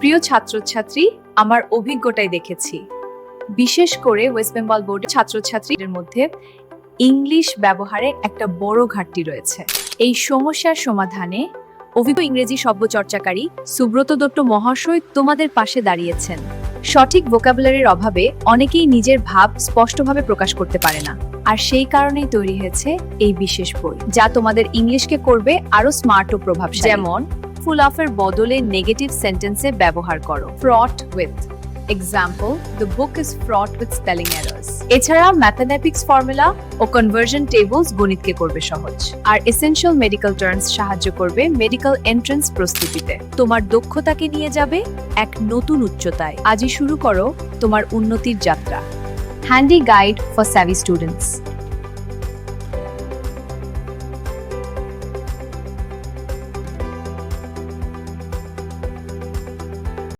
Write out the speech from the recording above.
প্রিয় ছাত্রছাত্রী, আমার অভিজ্ঞতায় দেখেছি, বিশেষ করে ওয়েস্ট বেঙ্গল বোর্ডের ছাত্রছাত্রীদের মধ্যে ইংলিশ ব্যবহারে একটা বড় ঘাটতি রয়েছে। এই সমস্যার সমাধানে অভিজ্ঞ ইংরেজি শব্দ চর্চাকারী সুব্রত দত্ত মহাশয় তোমাদের পাশে দাঁড়িয়েছেন। সঠিক ভোকাবুলারির অভাবে অনেকেই নিজের ভাব স্পষ্টভাবে প্রকাশ করতে পারে না, আর সেই কারণেই তৈরি হয়েছে এই বিশেষ বই, যা তোমাদের ইংলিশকে করবে আরো স্মার্ট ও প্রভাবশালী। যেমন ফুল অফের বদলে নেগেটিভ সেন্টেন্সে ব্যবহার করো fraught with। Example, the book is fraught with spelling errors। এছাড়া ম্যাথমেটিক্স ফর্মুলা ও কনভার্জন টেবলস গণিতকে করবে সহজ, আর এসেনশিয়াল মেডিকেল টার্মস সাহায্য করবে মেডিকেল এন্ট্রান্স প্রস্তুতিতে। তোমার দক্ষতাকে নিয়ে যাবে এক নতুন উচ্চতায়। আজই শুরু করো তোমার উন্নতির যাত্রা। Handy guide for savvy students.